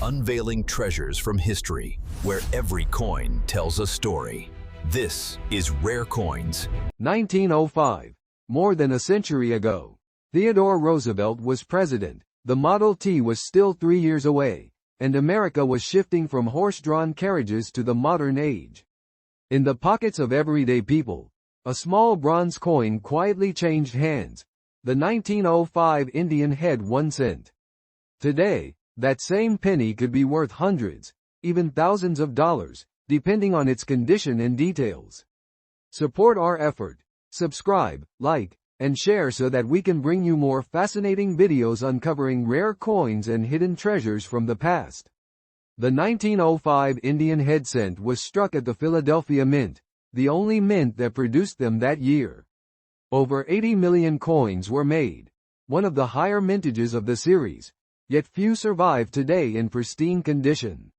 unveiling treasures from history, where every coin tells a story. This is Rare Coins. 1905. More than a century ago. Theodore Roosevelt was president, the Model T was still 3 years away, and America was shifting from horse-drawn carriages to the modern age. In the pockets of everyday people, a small bronze coin quietly changed hands, the 1905 Indian Head 1 cent. Today, that same penny could be worth hundreds, even thousands of dollars, depending on its condition and details. Support our effort. Subscribe, like, and share so that we can bring you more fascinating videos uncovering rare coins and hidden treasures from the past. The 1905 Indian Head cent was struck at the Philadelphia Mint, the only mint that produced them that year. Over 80 million coins were made, one of the higher mintages of the series, yet few survive today in pristine condition.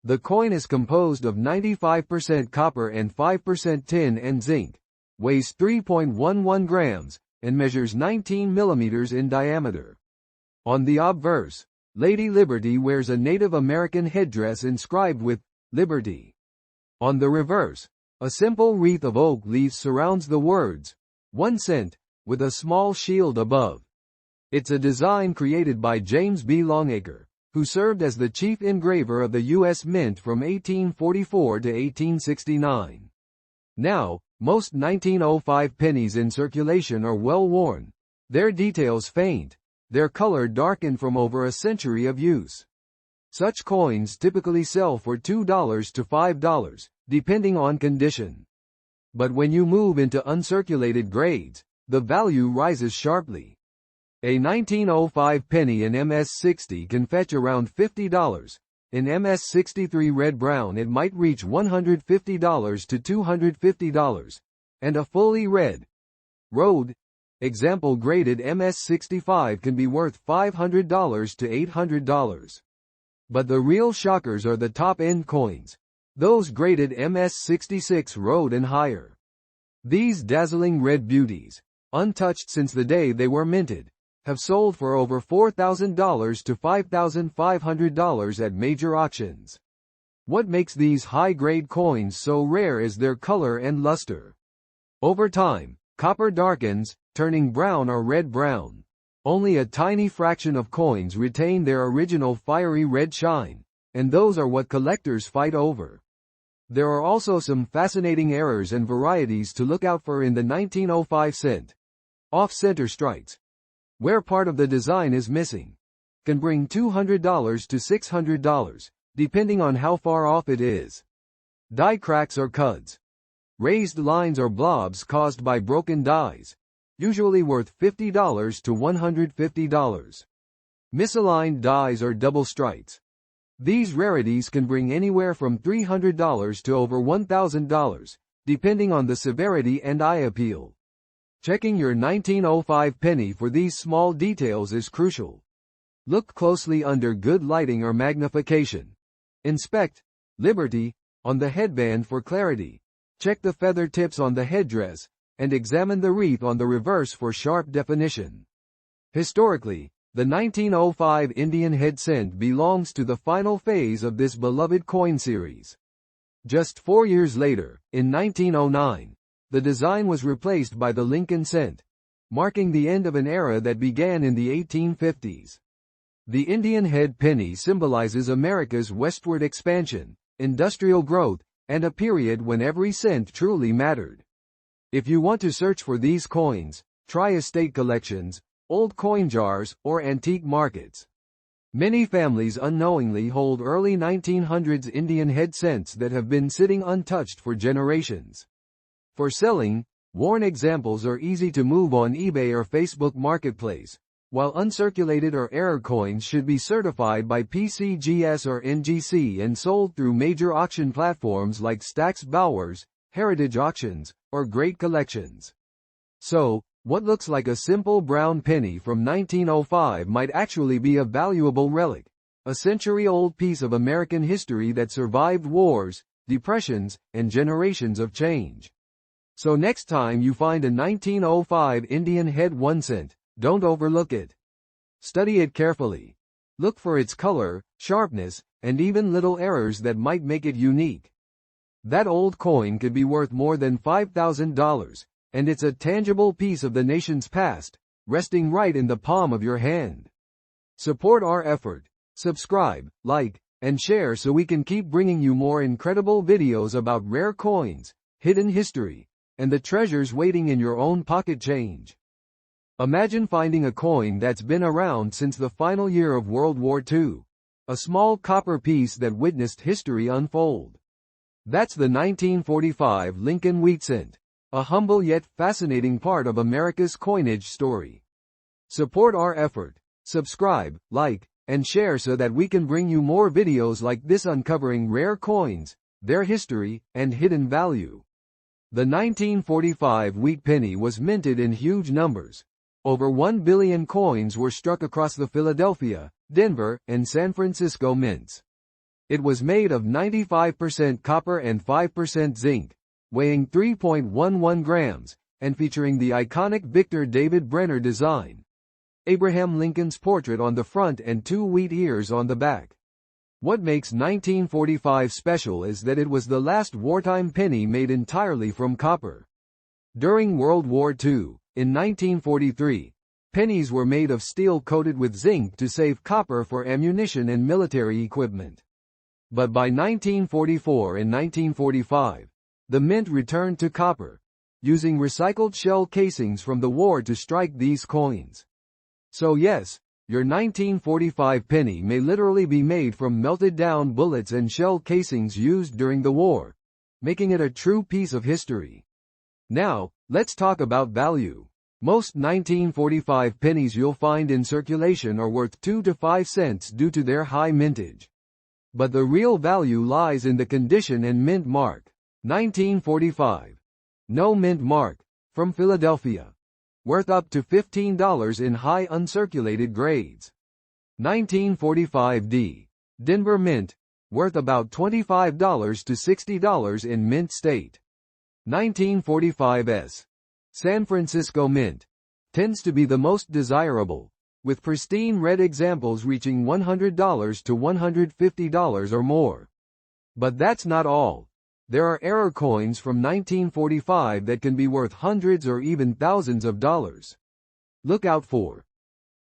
The coin is composed of 95% copper and 5% tin and zinc, weighs 3.11 grams, and measures 19 millimeters in diameter. On the obverse, Lady Liberty wears a Native American headdress inscribed with Liberty. On the reverse, a simple wreath of oak leaves surrounds the words 1 cent, with a small shield above. It's a design created by James B. Longacre, who served as the chief engraver of the U.S. Mint from 1844 to 1869. Now, most 1905 pennies in circulation are well worn, their details faint, their color darkened from over a century of use. Such coins typically sell for $2 to $5, depending on condition. But when you move into uncirculated grades, the value rises sharply. A 1905 penny in MS-60 can fetch around $50. In MS-63 red-brown it might reach $150 to $250, and a fully red, road, example graded MS-65 can be worth $500 to $800. But the real shockers are the top-end coins, those graded MS-66 road and higher. These dazzling red beauties, untouched since the day they were minted, have sold for over $4,000 to $5,500 at major auctions. What makes these high-grade coins so rare is their color and luster. Over time, copper darkens, turning brown or red-brown. Only a tiny fraction of coins retain their original fiery red shine, and those are what collectors fight over. There are also some fascinating errors and varieties to look out for in the 1905 cent. Off-center strikes, where part of the design is missing, can bring $200 to $600, depending on how far off it is. Die cracks or cuds, raised lines or blobs caused by broken dies, usually worth $50 to $150. Misaligned dies or double strikes. These rarities can bring anywhere from $300 to over $1,000, depending on the severity and eye appeal. Checking your 1905 penny for these small details is crucial. Look closely under good lighting or magnification. Inspect Liberty on the headband for clarity. Check the feather tips on the headdress, and examine the wreath on the reverse for sharp definition. Historically, the 1905 Indian Head cent belongs to the final phase of this beloved coin series. Just 4 years later, in 1909, the design was replaced by the Lincoln cent, marking the end of an era that began in the 1850s. The Indian Head penny symbolizes America's westward expansion, industrial growth, and a period when every cent truly mattered. If you want to search for these coins, try estate collections, old coin jars, or antique markets. Many families unknowingly hold early 1900s Indian Head cents that have been sitting untouched for generations. For selling, worn examples are easy to move on eBay or Facebook Marketplace, while uncirculated or error coins should be certified by PCGS or NGC and sold through major auction platforms like Stack's Bowers, Heritage Auctions, or Great Collections. So, what looks like a simple brown penny from 1905 might actually be a valuable relic, a century-old piece of American history that survived wars, depressions, and generations of change. So next time you find a 1905 Indian Head 1 cent, don't overlook it. Study it carefully. Look for its color, sharpness, and even little errors that might make it unique. That old coin could be worth more than $5,000, and it's a tangible piece of the nation's past, resting right in the palm of your hand. Support our effort. Subscribe, like, and share so we can keep bringing you more incredible videos about rare coins, hidden history, and the treasures waiting in your own pocket change. Imagine finding a coin that's been around since the final year of World War II. A small copper piece that witnessed history unfold. That's the 1945 Lincoln Wheat Cent, a humble yet fascinating part of America's coinage story. Support our effort. Subscribe, like, and share so that we can bring you more videos like this uncovering rare coins, their history, and hidden value. The 1945 wheat penny was minted in huge numbers. Over 1 billion coins were struck across the Philadelphia, Denver, and San Francisco mints. It was made of 95% copper and 5% zinc, weighing 3.11 grams, and featuring the iconic Victor David Brenner design. Abraham Lincoln's portrait on the front and 2 wheat ears on the back. What makes 1945 special is that it was the last wartime penny made entirely from copper. During World War II, in 1943, pennies were made of steel coated with zinc to save copper for ammunition and military equipment. But by 1944 and 1945, the mint returned to copper, using recycled shell casings from the war to strike these coins. So yes, your 1945 penny may literally be made from melted down bullets and shell casings used during the war, making it a true piece of history. Now, let's talk about value. Most 1945 pennies you'll find in circulation are worth 2 to 5 cents due to their high mintage. But the real value lies in the condition and mint mark. 1945. No mint mark. From Philadelphia. Worth up to $15 in high uncirculated grades. 1945D. Denver mint. Worth about $25 to $60 in mint state. 1945S. San Francisco mint. Tends to be the most desirable, with pristine red examples reaching $100 to $150 or more. But that's not all. There are error coins from 1945 that can be worth hundreds or even thousands of dollars. Look out for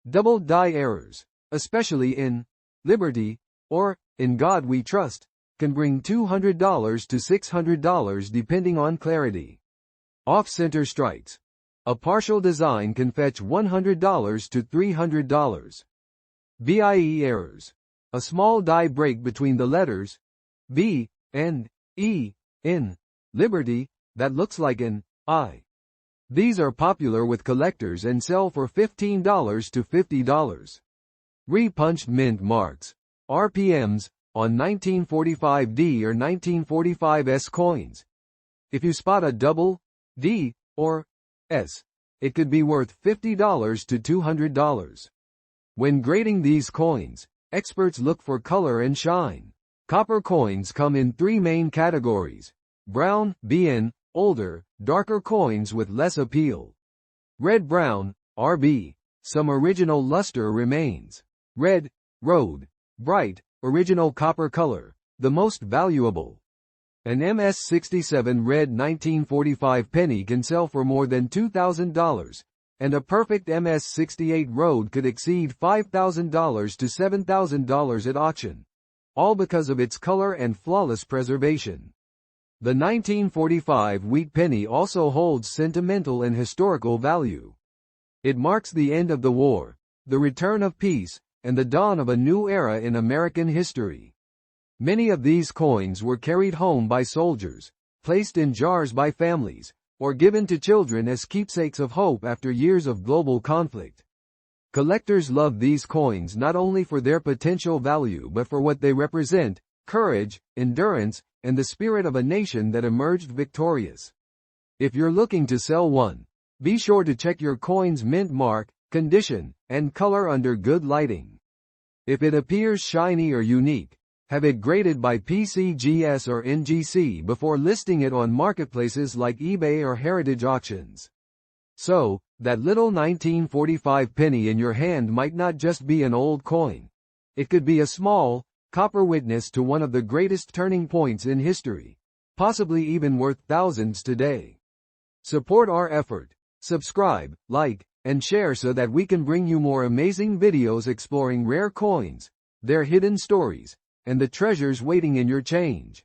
double die errors, especially in Liberty or In God We Trust, can bring $200 to $600 depending on clarity. Off-center strikes. A partial design can fetch $100 to $300. BIE errors. A small die break between the letters B and E in Liberty that looks like an I. These are popular with collectors and sell for $15 to $50. Repunched mint marks, RPMs, on 1945D or 1945S coins. If you spot a double D or S, it could be worth $50 to $200. When grading these coins, experts look for color and shine. Copper coins come in 3 main categories: brown, BN, older, darker coins with less appeal. Red-brown, RB, some original luster remains. Red, road, bright, original copper color, the most valuable. An MS-67 red 1945 penny can sell for more than $2,000, and a perfect MS-68 road could exceed $5,000 to $7,000 at auction, all because of its color and flawless preservation. The 1945 wheat penny also holds sentimental and historical value. It marks the end of the war, the return of peace, and the dawn of a new era in American history. Many of these coins were carried home by soldiers, placed in jars by families, or given to children as keepsakes of hope after years of global conflict. Collectors love these coins not only for their potential value but for what they represent: courage, endurance, and the spirit of a nation that emerged victorious. If you're looking to sell one, be sure to check your coin's mint mark, condition, and color under good lighting. If it appears shiny or unique, have it graded by PCGS or NGC before listing it on marketplaces like eBay or heritage auctions. So, that little 1945 penny in your hand might not just be an old coin. It could be a small, copper witness to one of the greatest turning points in history, possibly even worth thousands today. Support our effort. Subscribe, like, and share so that we can bring you more amazing videos exploring rare coins, their hidden stories, and the treasures waiting in your change.